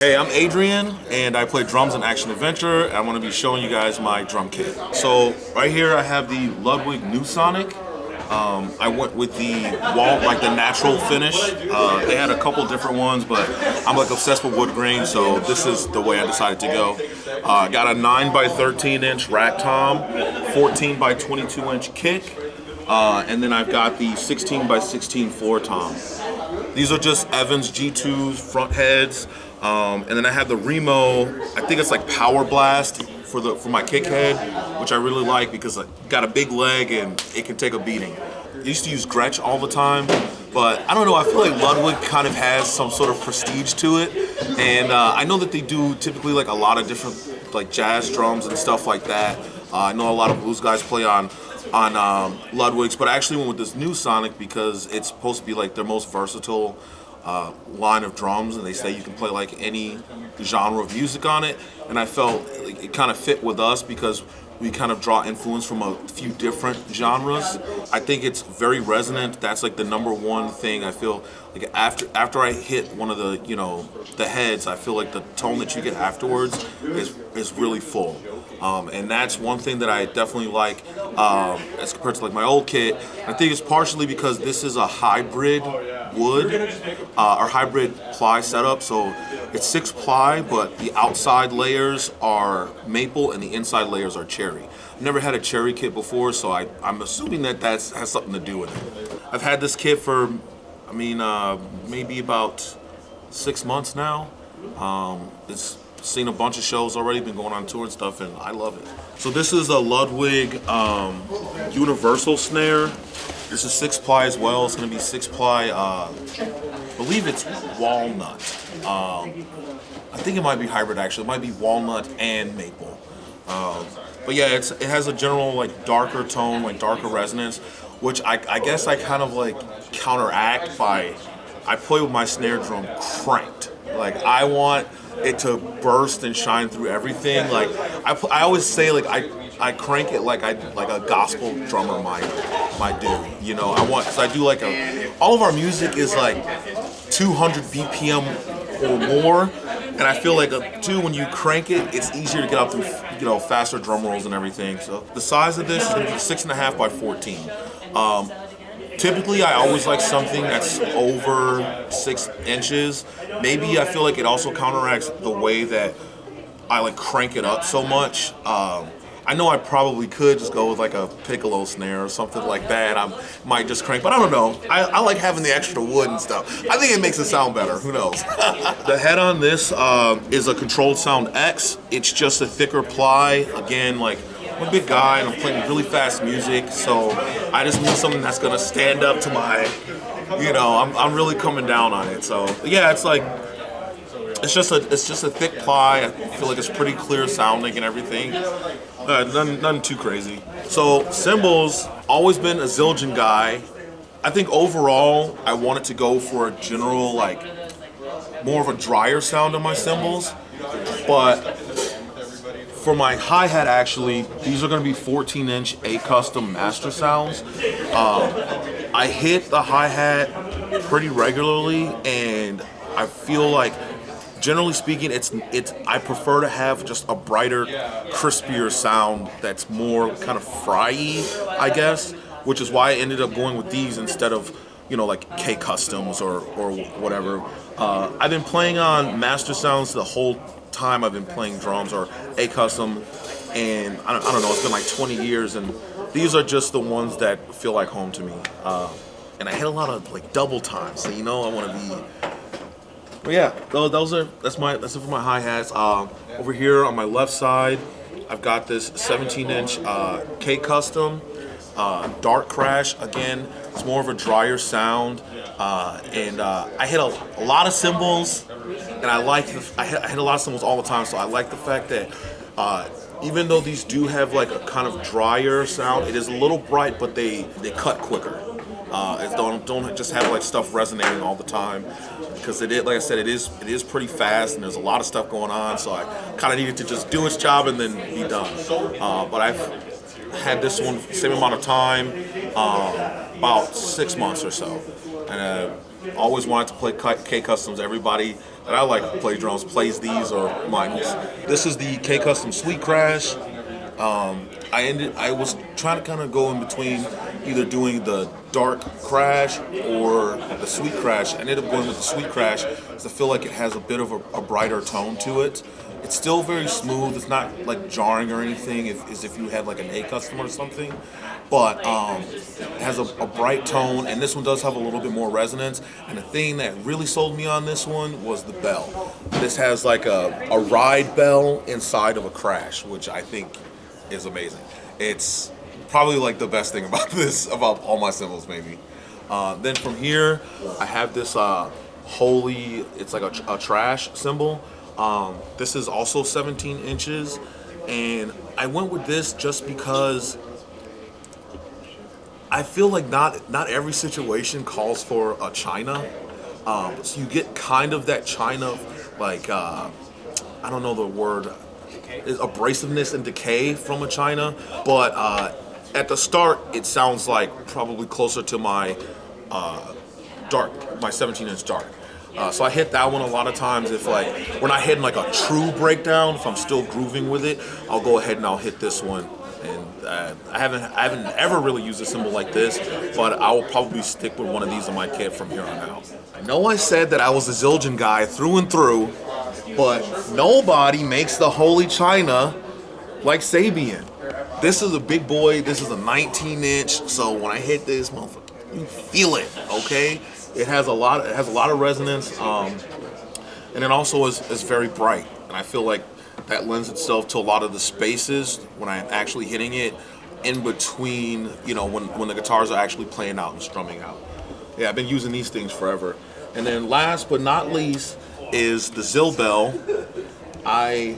Hey, I'm Adrian, and I play drums in Action Adventure. I'm going to be showing you guys my drum kit. So right here I have the Ludwig New Sonic. I went with the wall, like the natural finish. They had a couple different ones, but I'm like obsessed with wood grain, so this is the way I decided to go. Got a 9 by 13 inch rack tom, 14 by 22 inch kick, and then I've got the 16 by 16 floor tom. These are just Evans G2s front heads. And then I have the Remo, I think it's like Power Blast for my kick head, which I really like because I got a big leg and it can take a beating. I used to use Gretsch all the time, but I don't know, I feel like Ludwig kind of has some sort of prestige to it. And I know that they do typically like a lot of different like jazz drums and stuff like that. I know a lot of blues guys play on Ludwigs, but I actually went with this new Sonic because it's supposed to be like their most versatile line of drums, and they say you can play like any genre of music on it, and I felt like it kind of fit with us because we kind of draw influence from a few different genres. I think it's very resonant. That's like the number one thing I feel like after I hit one of the heads, I feel like the tone that you get afterwards is really full. And that's one thing that I definitely like as compared to like my old kit. I think it's partially because this is a hybrid wood or hybrid ply setup, so it's 6 ply, but the outside layers are maple and the inside layers are cherry. I've never had a cherry kit before, so I'm assuming that has something to do with it. I've had this kit for, maybe about 6 months now. It's seen a bunch of shows already, been going on tour and stuff, and I love it. So this is a Ludwig universal snare. This is 6 ply as well. It's going to be 6 ply, I believe it's walnut. I think it might be hybrid actually. It might be walnut and maple. But yeah, it has a general like darker tone, like darker resonance, which I guess I kind of like counteract by, I play with my snare drum cranked. Like I want it to burst and shine through everything. Like I always say like I crank it like a gospel drummer might do. You know, because I do like all of our music is like 200 BPM or more, and I feel like when you crank it, it's easier to get out through faster drum rolls and everything. So the size of this is gonna be 6.5 by 14. Typically, I always like something that's over 6 inches. Maybe I feel like it also counteracts the way that I like crank it up so much. I know I probably could just go with like a piccolo snare or something like that. I might just crank, but I don't know. I like having the extra wood and stuff. I think it makes it sound better. Who knows? The head on this is a Controlled Sound X. It's just a thicker ply. Again, like I'm a big guy and I'm playing really fast music, so I just need something that's gonna stand up to my, I'm really coming down on it. So yeah, it's like it's just a thick ply. I feel like it's pretty clear sounding and everything. Nothing too crazy. So cymbals, always been a Zildjian guy. I think overall I wanted to go for a general like more of a drier sound on my cymbals, but for my hi-hat, actually, these are going to be 14-inch A-Custom Master Sounds. I hit the hi-hat pretty regularly, and I feel like, generally speaking, I prefer to have just a brighter, crispier sound that's more kind of fry-y, I guess, which is why I ended up going with these instead of, like K-Customs or whatever. I've been playing on Master Sounds the whole time I've been playing drums, or A-Custom, and I don't know, it's been like 20 years, and these are just the ones that feel like home to me. And I hit a lot of like double time, so I want to be. But yeah, that's it for my hi-hats. Over here on my left side, I've got this 17-inch K-Custom Dark Crash. Again, it's more of a drier sound, and I hit a lot of cymbals. And I hit a lot of cymbals all the time, so I like the fact that even though these do have like a kind of drier sound, it is a little bright, but they cut quicker. Don't just have like stuff resonating all the time, because like I said, it is pretty fast and there's a lot of stuff going on. So I kind of needed to just do its job and then be done. But I've had this one same amount of time, about 6 months or so, and always wanted to play K-Customs. Everybody that I like to play drums plays these or minus. This is the K Custom Sweet Crash. I was trying to kind of go in between either doing the dark crash or the sweet crash. I ended up going with the sweet crash because I feel like it has a bit of a brighter tone to it. It's still very smooth. It's not like jarring or anything as if you had like an A custom or something. But it has a bright tone, and this one does have a little bit more resonance. And the thing that really sold me on this one was the bell. This has like a ride bell inside of a crash, which I think is amazing. It's probably like the best thing about this, about all my cymbals maybe. Then from here, I have this holy, it's like a trash cymbal. This is also 17 inches, and I went with this just because I feel like not every situation calls for a china. So you get kind of that china, like, I don't know the word, abrasiveness and decay from a china, but at the start it sounds like probably closer to my dark, my 17-inch dark. So I hit that one a lot of times. If like we're not hitting like a true breakdown, if I'm still grooving with it, I'll go ahead and I'll hit this one. And I haven't ever really used a cymbal like this, but I will probably stick with one of these in my kit from here on out. I know I said that I was a Zildjian guy through and through, but nobody makes the holy china like Sabian. This is a big boy. This is a 19-inch. So when I hit this, motherfucker, you feel it. Okay, it has a lot. It has a lot of resonance, and it also is very bright. And I feel like that lends itself to a lot of the spaces when I'm actually hitting it in between, you know, when the guitars are actually playing out and strumming out. Yeah, I've been using these things forever. And then last but not least is the Zill bell. I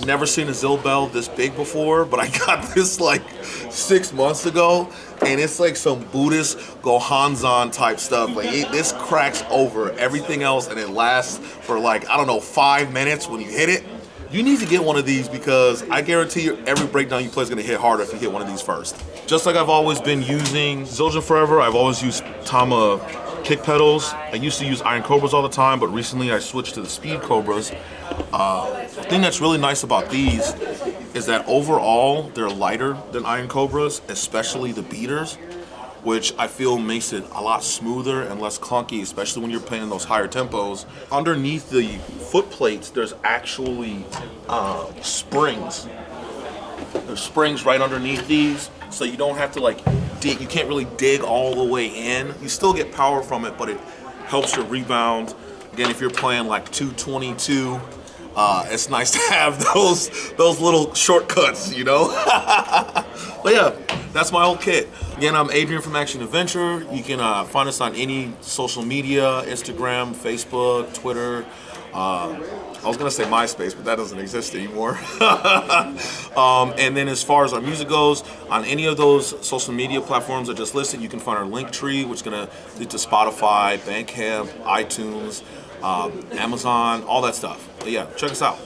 never seen a Zill bell this big before, but I got this like 6 months ago, and it's like some Buddhist Gohanzon type stuff. Like this cracks over everything else, and it lasts for like, I don't know, 5 minutes when you hit it. You need to get one of these because I guarantee you every breakdown you play is gonna hit harder if you hit one of these first. Just like I've always been using Zildjian forever, I've always used Tama kick pedals. I used to use Iron Cobras all the time, but recently I switched to the Speed Cobras. The thing that's really nice about these is that overall they're lighter than Iron Cobras, especially the beaters, which I feel makes it a lot smoother and less clunky, especially when you're playing those higher tempos. Underneath the foot plates, there's actually springs. There's springs right underneath these, so you don't have to like dig. You can't really dig all the way in. You still get power from it, but it helps your rebound. Again, if you're playing like 222, it's nice to have those little shortcuts, you know? But yeah, that's my whole kit. Again, I'm Adrian from Action Adventure. You can find us on any social media, Instagram, Facebook, Twitter. I was gonna say MySpace, but that doesn't exist anymore. And then as far as our music goes, on any of those social media platforms I just listed, you can find our link tree, which is gonna lead to Spotify, Bandcamp, iTunes, Amazon, all that stuff. But yeah, check us out.